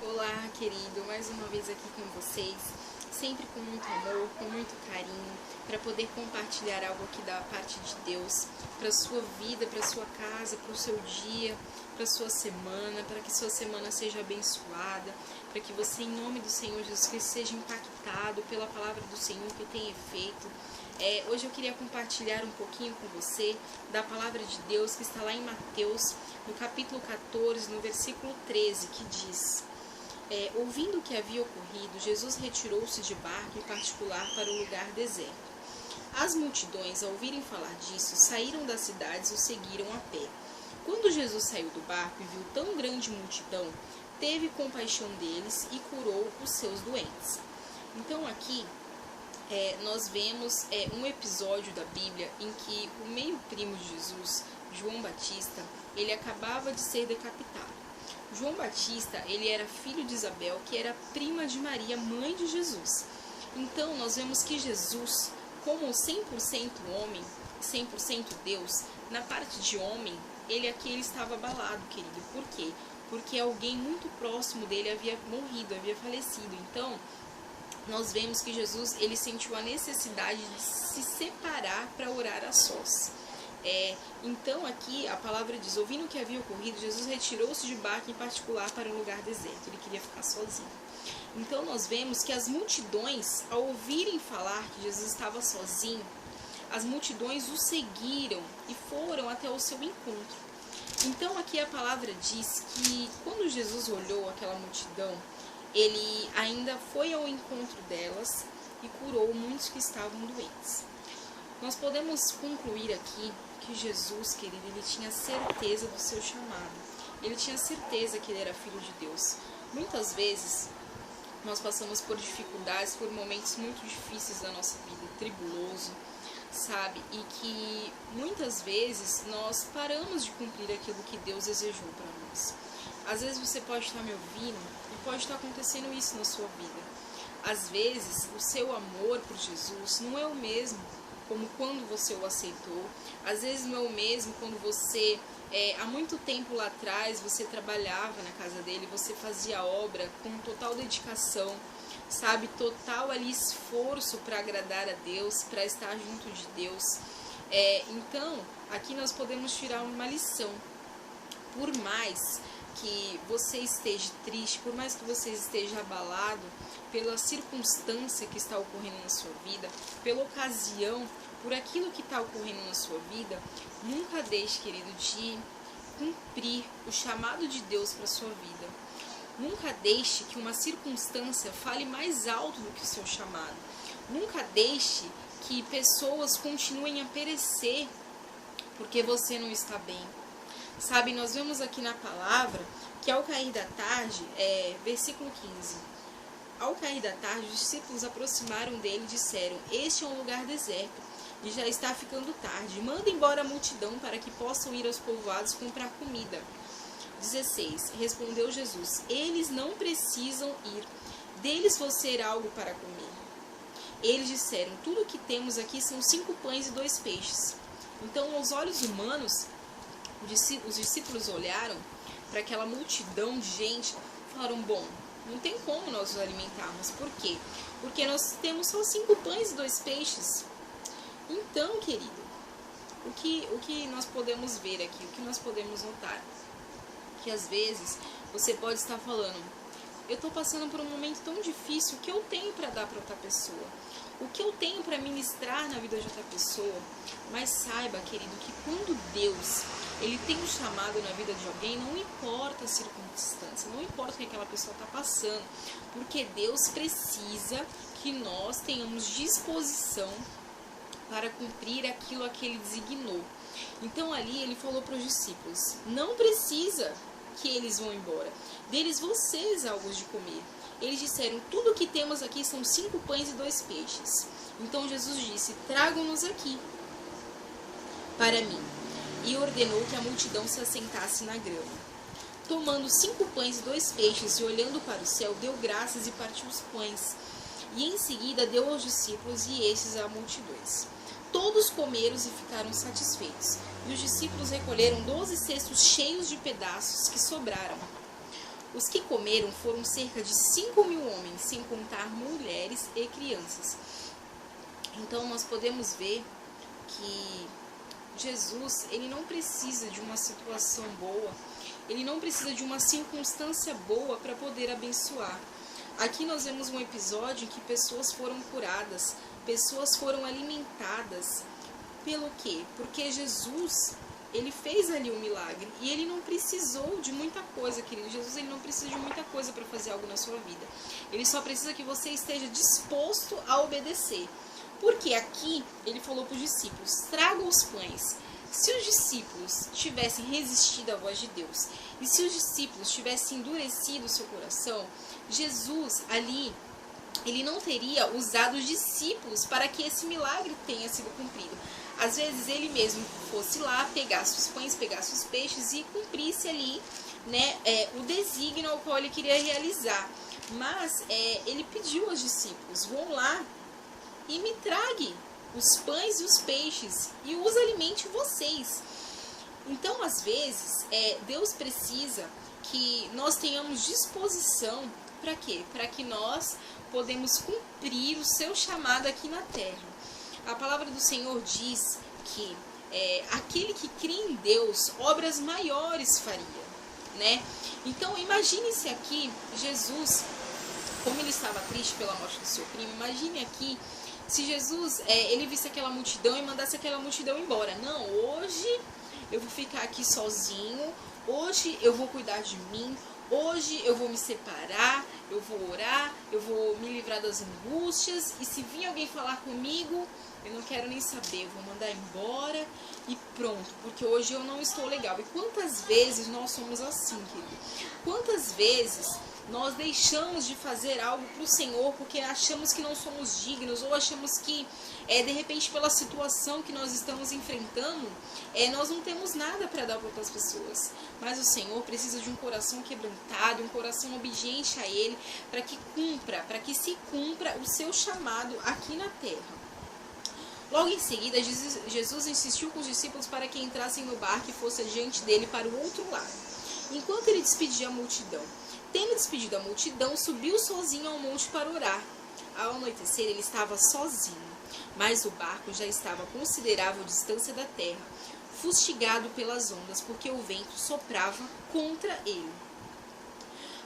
Olá, querido, mais uma vez aqui com vocês, sempre com muito amor, com muito carinho, para poder compartilhar algo aqui da parte de Deus, para a sua vida, para a sua casa, para o seu dia, para a sua semana, para que sua semana seja abençoada, para que você, em nome do Senhor Jesus Cristo, seja impactado pela palavra do Senhor que tem efeito. Hoje eu queria compartilhar um pouquinho com você da palavra de Deus que está lá em Mateus, no capítulo 14, no versículo 13, que diz: ouvindo o que havia ocorrido, Jesus retirou-se de barco em particular para um lugar deserto. As multidões, ao ouvirem falar disso, saíram das cidades e o seguiram a pé. Quando Jesus saiu do barco e viu tão grande multidão, teve compaixão deles e curou os seus doentes. Então aqui nós vemos um episódio da Bíblia em que o meio-primo de Jesus, João Batista, ele acabava de ser decapitado. João Batista, ele era filho de Isabel, que era prima de Maria, mãe de Jesus. Então, nós vemos que Jesus, como 100% homem, 100% Deus, na parte de homem, ele estava abalado, querido. Por quê? Porque alguém muito próximo dele havia morrido, havia falecido. Então, nós vemos que Jesus, ele sentiu a necessidade de se separar para orar a sós. Então aqui a palavra diz: ouvindo o que havia ocorrido, Jesus retirou-se de barco em particular para um lugar deserto. Ele queria ficar sozinho. Então nós vemos que as multidões, ao ouvirem falar que Jesus estava sozinho, as multidões o seguiram e foram até o seu encontro. Então aqui a palavra diz que quando Jesus olhou aquela multidão, ele ainda foi ao encontro delas e curou muitos que estavam doentes. Nós podemos concluir aqui que Jesus, querido, ele tinha certeza do seu chamado. Ele tinha certeza que ele era filho de Deus. Muitas vezes nós passamos por dificuldades, por momentos muito difíceis da nossa vida, tribuloso, sabe? E que muitas vezes nós paramos de cumprir aquilo que Deus desejou para nós. Às vezes você pode estar me ouvindo e pode estar acontecendo isso na sua vida. Às vezes o seu amor por Jesus não é o mesmo como quando você o aceitou. Às vezes não é o mesmo quando você, há muito tempo lá atrás, você trabalhava na casa dele, você fazia obra com total dedicação, sabe, total ali esforço para agradar a Deus, para estar junto de Deus. Então, aqui nós podemos tirar uma lição. Por mais que você esteja triste, por mais que você esteja abalado pela circunstância que está ocorrendo na sua vida, pela ocasião, por aquilo que está ocorrendo na sua vida, nunca deixe, querido, de cumprir o chamado de Deus para a sua vida. Nunca deixe que uma circunstância fale mais alto do que o seu chamado. Nunca deixe que pessoas continuem a perecer porque você não está bem. Sabe, nós vemos aqui na palavra que ao cair da tarde, versículo 15, ao cair da tarde, os discípulos aproximaram dele e disseram: este é um lugar deserto e já está ficando tarde. Manda embora a multidão para que possam ir aos povoados comprar comida. 16. Respondeu Jesus: eles não precisam ir, deles vou ser algo para comer. Eles disseram: tudo o que temos aqui são 5 pães e 2 peixes. Então, aos olhos humanos, os discípulos olharam para aquela multidão de gente e falaram: bom, não tem como nós nos alimentarmos. Por quê? Porque nós temos só 5 pães e 2 peixes. Então, querido, o que nós podemos ver aqui, o que nós podemos notar? Que às vezes você pode estar falando: eu estou passando por um momento tão difícil, o que eu tenho para dar para outra pessoa? O que eu tenho para ministrar na vida de outra pessoa? Mas saiba, querido, que quando Deus, ele tem um chamado na vida de alguém, não importa a circunstância, não importa o que aquela pessoa está passando, porque Deus precisa que nós tenhamos disposição para cumprir aquilo a que ele designou. Então ali ele falou para os discípulos: não precisa que eles vão embora, deles vocês algo de comer. Eles disseram: tudo o que temos aqui são 5 pães e 2 peixes. Então Jesus disse: tragam-nos aqui para mim. E ordenou que a multidão se assentasse na grama. Tomando 5 pães e 2 peixes e olhando para o céu, deu graças e partiu os pães. E em seguida deu aos discípulos e estes a multidões. Todos comeram e ficaram satisfeitos. E os discípulos recolheram 12 cestos cheios de pedaços que sobraram. Os que comeram foram cerca de 5.000 homens, sem contar mulheres e crianças. Então nós podemos ver que Jesus, ele não precisa de uma situação boa, ele não precisa de uma circunstância boa para poder abençoar. Aqui nós vemos um episódio em que pessoas foram curadas, pessoas foram alimentadas. Pelo quê? Porque Jesus, ele fez ali um milagre e ele não precisou de muita coisa, querido. Jesus, ele não precisa de muita coisa para fazer algo na sua vida. Ele só precisa que você esteja disposto a obedecer. Porque aqui ele falou para os discípulos, tragam os pães. Se os discípulos tivessem resistido à voz de Deus, e se os discípulos tivessem endurecido o seu coração, Jesus ali, ele não teria usado os discípulos para que esse milagre tenha sido cumprido. Às vezes ele mesmo fosse lá, pegasse os pães, pegasse os peixes e cumprisse ali, né, o desígnio ao qual ele queria realizar. Mas ele pediu aos discípulos, vão lá e me trague os pães e os peixes e os alimente vocês. Então, às vezes, Deus precisa que nós tenhamos disposição para quê? Para que nós podemos cumprir o seu chamado aqui na terra. A palavra do Senhor diz que aquele que crê em Deus, obras maiores faria, né? Então, imagine-se aqui, Jesus, como ele estava triste pela morte do seu primo, imagine aqui se Jesus, ele visse aquela multidão e mandasse aquela multidão embora. Não, hoje eu vou ficar aqui sozinho, hoje eu vou cuidar de mim, hoje eu vou me separar, eu vou orar, eu vou me livrar das angústias, e se vir alguém falar comigo, eu não quero nem saber, eu vou mandar embora e pronto, porque hoje eu não estou legal. E quantas vezes nós somos assim, querido? Quantas vezes nós deixamos de fazer algo para o Senhor porque achamos que não somos dignos, ou achamos que, de repente, pela situação que nós estamos enfrentando, nós não temos nada para dar para outras pessoas. Mas o Senhor precisa de um coração quebrantado, um coração obediente a Ele, para que se cumpra o seu chamado aqui na terra. Logo em seguida, Jesus insistiu com os discípulos para que entrassem no barco e fosse adiante dele para o outro lado, enquanto ele despedia a multidão. Tendo despedido a multidão, subiu sozinho ao monte para orar. Ao anoitecer, ele estava sozinho, mas o barco já estava a considerável distância da terra, fustigado pelas ondas, porque o vento soprava contra ele.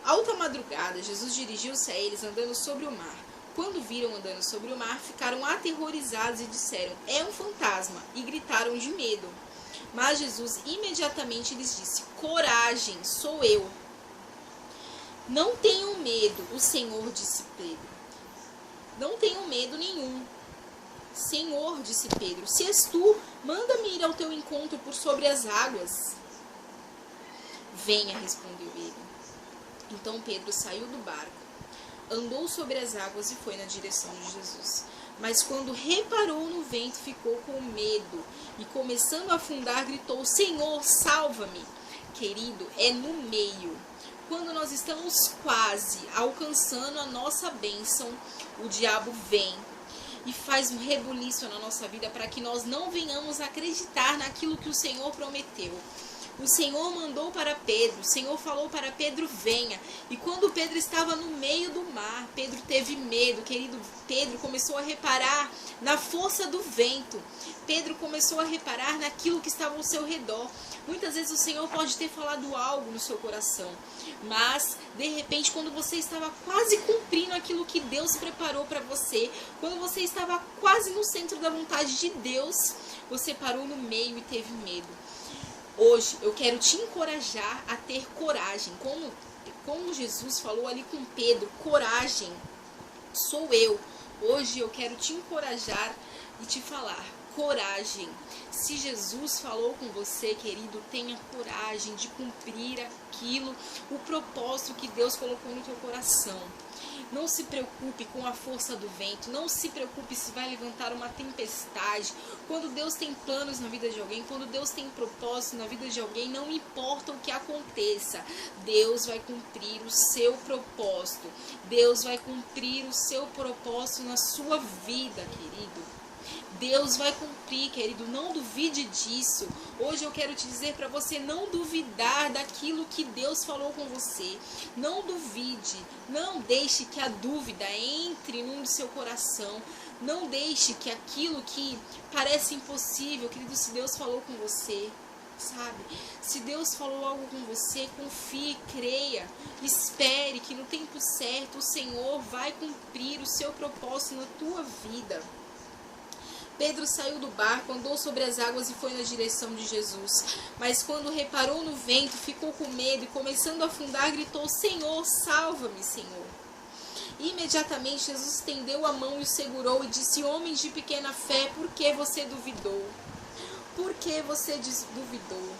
Alta madrugada, Jesus dirigiu-se a eles andando sobre o mar. Quando viram andando sobre o mar, ficaram aterrorizados e disseram, é um fantasma, e gritaram de medo. Mas Jesus imediatamente lhes disse, coragem, sou eu. Não tenham medo, o Senhor, disse Pedro. Não tenham medo nenhum. Senhor, disse Pedro, se és tu, manda-me ir ao teu encontro por sobre as águas. Venha, respondeu ele. Então Pedro saiu do barco, andou sobre as águas e foi na direção de Jesus. Mas quando reparou no vento, ficou com medo e, começando a afundar, gritou, Senhor, salva-me. Querido, é no meio. Quando nós estamos quase alcançando a nossa bênção, o diabo vem e faz um rebuliço na nossa vida para que nós não venhamos acreditar naquilo que o Senhor prometeu. O Senhor mandou para Pedro, o Senhor falou para Pedro, venha. E quando Pedro estava no meio do mar, Pedro teve medo, querido. Pedro começou a reparar na força do vento. Pedro começou a reparar naquilo que estava ao seu redor. Muitas vezes o Senhor pode ter falado algo no seu coração, mas de repente quando você estava quase cumprindo aquilo que Deus preparou para você, quando você estava quase no centro da vontade de Deus, você parou no meio e teve medo. Hoje eu quero te encorajar a ter coragem, como Jesus falou ali com Pedro, coragem, sou eu. Hoje eu quero te encorajar e te falar, coragem. Se Jesus falou com você, querido, tenha coragem de cumprir aquilo, o propósito que Deus colocou no teu coração. Não se preocupe com a força do vento, não se preocupe se vai levantar uma tempestade. Quando Deus tem planos na vida de alguém, quando Deus tem propósito na vida de alguém, não importa o que aconteça, Deus vai cumprir o seu propósito. Deus vai cumprir o seu propósito na sua vida, querido. Deus vai cumprir, querido, não duvide disso. Hoje eu quero te dizer para você não duvidar daquilo que Deus falou com você. Não duvide, não deixe que a dúvida entre no seu coração. Não deixe que aquilo que parece impossível, querido, se Deus falou com você, sabe? Se Deus falou algo com você, confie, creia, espere que no tempo certo o Senhor vai cumprir o seu propósito na tua vida. Pedro saiu do barco, andou sobre as águas e foi na direção de Jesus. Mas quando reparou no vento, ficou com medo e, começando a afundar, gritou: Senhor, salva-me, Senhor. Imediatamente Jesus estendeu a mão e o segurou e disse: Homem de pequena fé, por que você duvidou? Por que você duvidou?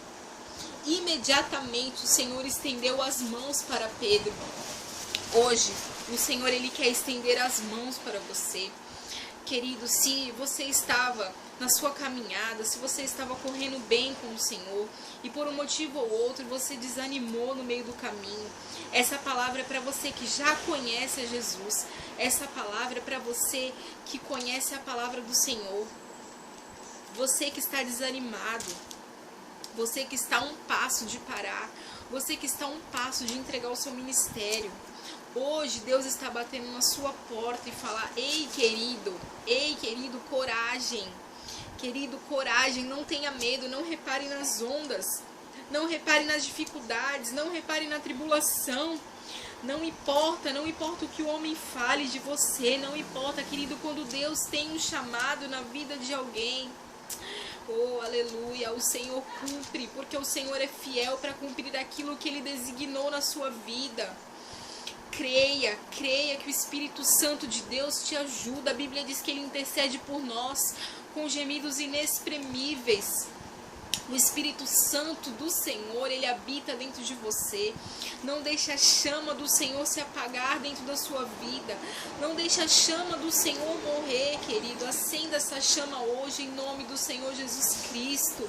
Imediatamente o Senhor estendeu as mãos para Pedro. Hoje, o Senhor, Ele quer estender as mãos para você. Querido, se você estava na sua caminhada, se você estava correndo bem com o Senhor e por um motivo ou outro você desanimou no meio do caminho, essa palavra é para você que já conhece a Jesus. Essa palavra é para você que conhece a palavra do Senhor. Você que está desanimado, você que está a um passo de parar, você que está a um passo de entregar o seu ministério. Hoje Deus está batendo na sua porta e falar: ei querido, coragem. Querido, coragem, não tenha medo, não repare nas ondas, não repare nas dificuldades, não repare na tribulação. Não importa o que o homem fale de você, não importa, querido, quando Deus tem um chamado na vida de alguém. Oh, aleluia, o Senhor cumpre, porque o Senhor é fiel para cumprir aquilo que Ele designou na sua vida. Creia que o Espírito Santo de Deus te ajuda. A Bíblia diz que Ele intercede por nós com gemidos inexprimíveis. O Espírito Santo do Senhor, Ele habita dentro de você. Não deixe a chama do Senhor se apagar dentro da sua vida. Não deixe a chama do Senhor morrer, querido. Acenda essa chama hoje em nome do Senhor Jesus Cristo.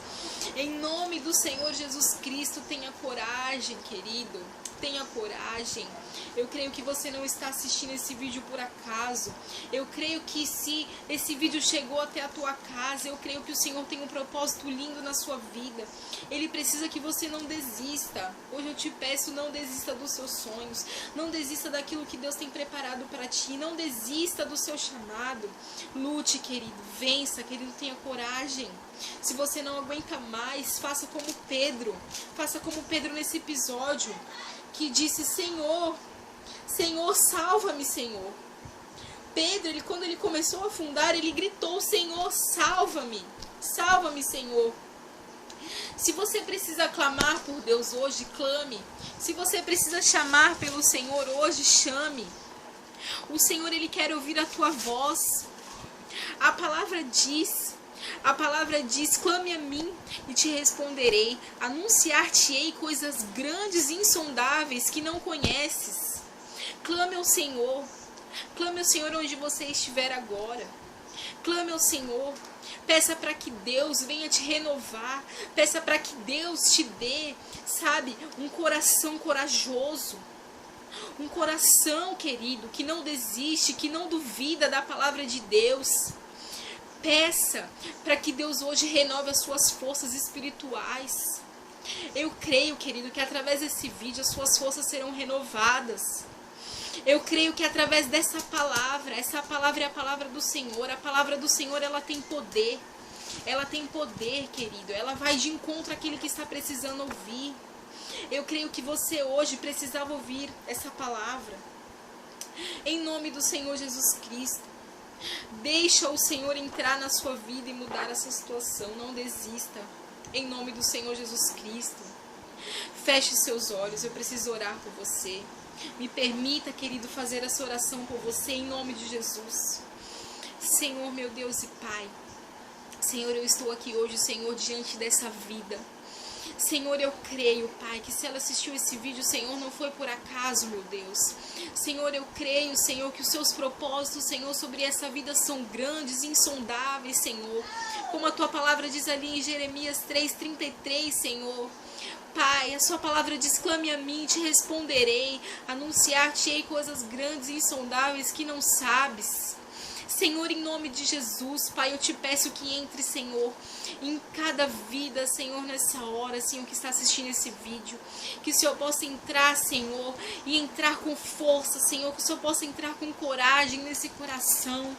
Em nome do Senhor Jesus Cristo, tenha coragem, querido. Tenha coragem. Eu creio que você não está assistindo esse vídeo por acaso. Eu creio que se esse vídeo chegou até a tua casa, eu creio que o Senhor tem um propósito lindo na sua vida. Ele precisa que você não desista. Hoje eu te peço, não desista dos seus sonhos. Não desista daquilo que Deus tem preparado para ti. Não desista do seu chamado. Lute, querido. Vença, querido. Tenha coragem. Se você não aguenta mais, faça como Pedro. Faça como Pedro nesse episódio, que disse: Senhor, salva-me, Senhor. Pedro, quando ele começou a afundar, ele gritou: Senhor, salva-me, Senhor. Se você precisa clamar por Deus hoje, clame. Se você precisa chamar pelo Senhor hoje, chame. O Senhor, Ele quer ouvir a tua voz. A palavra diz, clame a mim e te responderei, anunciar-te-ei coisas grandes e insondáveis que não conheces. Clame ao Senhor onde você estiver agora. Clame ao Senhor, peça para que Deus venha te renovar, peça para que Deus te dê, sabe, um coração corajoso. Um coração, querido, que não desiste, que não duvida da palavra de Deus. Peça para que Deus hoje renove as suas forças espirituais. Eu creio, querido, que através desse vídeo as suas forças serão renovadas. Eu creio que através dessa palavra, essa palavra é a palavra do Senhor. A palavra do Senhor, ela tem poder. Ela tem poder, querido. Ela vai de encontro àquele que está precisando ouvir. Eu creio que você hoje precisava ouvir essa palavra. Em nome do Senhor Jesus Cristo. Deixa o Senhor entrar na sua vida e mudar essa situação. Não desista. Em nome do Senhor Jesus Cristo. Feche seus olhos. Eu preciso orar por você. Me permita, querido, fazer essa oração por você em nome de Jesus. Senhor, meu Deus e Pai. Senhor, eu estou aqui hoje, Senhor, diante dessa vida. Senhor, eu creio, Pai, que se ela assistiu esse vídeo, Senhor, não foi por acaso, meu Deus. Senhor, eu creio, Senhor, que os seus propósitos, Senhor, sobre essa vida são grandes, insondáveis, Senhor. Como a tua palavra diz ali em Jeremias 3:33, Senhor. Pai, a sua palavra diz: clame a mim, te responderei, anunciar-te-ei coisas grandes e insondáveis que não sabes. Senhor, em nome de Jesus, Pai, eu te peço que entre, Senhor, em cada vida, Senhor, nessa hora, Senhor, que está assistindo esse vídeo, que o Senhor possa entrar, Senhor, e entrar com força, Senhor, que o Senhor possa entrar com coragem nesse coração,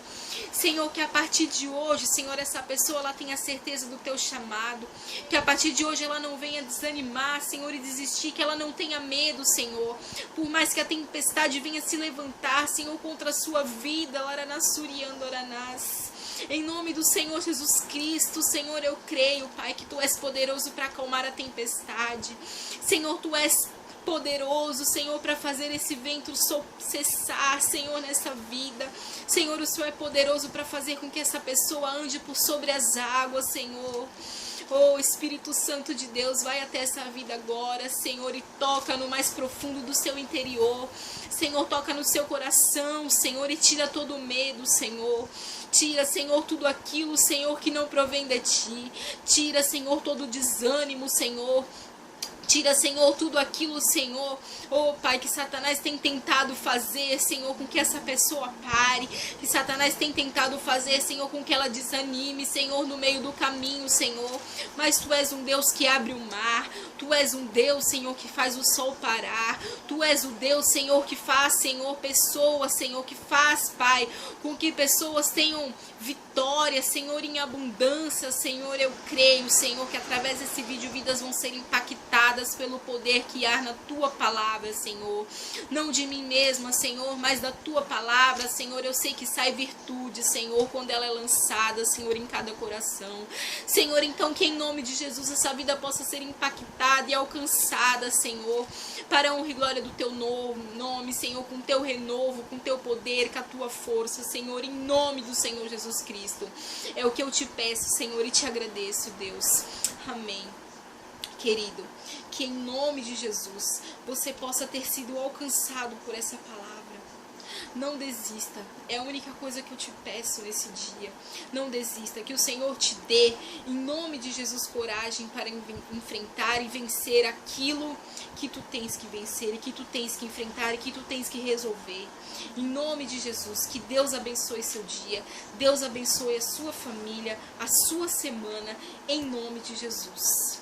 Senhor, que a partir de hoje, Senhor, essa pessoa, ela tenha certeza do teu chamado, que a partir de hoje ela não venha desanimar, Senhor, e desistir, que ela não tenha medo, Senhor, por mais que a tempestade venha se levantar, Senhor, contra a sua vida, Laranassuriandoranás. Em nome do Senhor Jesus Cristo, Senhor, eu creio, Pai, que Tu és poderoso para acalmar a tempestade. Senhor, Tu és poderoso, Senhor, para fazer esse vento cessar, Senhor, nessa vida. Senhor, o Senhor é poderoso para fazer com que essa pessoa ande por sobre as águas, Senhor. Oh, Espírito Santo de Deus, vai até essa vida agora, Senhor, e toca no mais profundo do seu interior. Senhor, toca no seu coração, Senhor, e tira todo o medo, Senhor. Tira, Senhor, tudo aquilo, Senhor, que não provém de Ti. Tira, Senhor, todo o desânimo, Senhor. Tira, Senhor, tudo aquilo, Senhor, oh Pai, que Satanás tem tentado fazer, Senhor, com que essa pessoa pare, que Satanás tem tentado fazer, Senhor, com que ela desanime, Senhor, no meio do caminho, Senhor. Mas Tu és um Deus que abre o mar, Tu és um Deus, Senhor, que faz o sol parar, Tu és o Deus, Senhor, que faz, Senhor, pessoas, Senhor, que faz, Pai, com que pessoas tenham vitória, Senhor, em abundância, Senhor. Eu creio, Senhor, que através desse vídeo vidas vão ser impactadas pelo poder que há na Tua palavra, Senhor. Não de mim mesma, Senhor, mas da Tua palavra, Senhor. Eu sei que sai virtude, Senhor, quando ela é lançada, Senhor, em cada coração. Senhor, então que em nome de Jesus essa vida possa ser impactada e alcançada, Senhor, para a honra e glória do Teu nome, Senhor, com Teu renovo, com Teu poder, com a Tua força, Senhor, em nome do Senhor Jesus Cristo. É o que eu te peço, Senhor, e te agradeço, Deus. Amém. Querido, que em nome de Jesus você possa ter sido alcançado por essa palavra. Não desista, é a única coisa que eu te peço nesse dia. Não desista, que o Senhor te dê, em nome de Jesus, coragem para enfrentar e vencer aquilo que tu tens que vencer, e que tu tens que enfrentar, e que tu tens que resolver. Em nome de Jesus, que Deus abençoe seu dia, Deus abençoe a sua família, a sua semana, em nome de Jesus.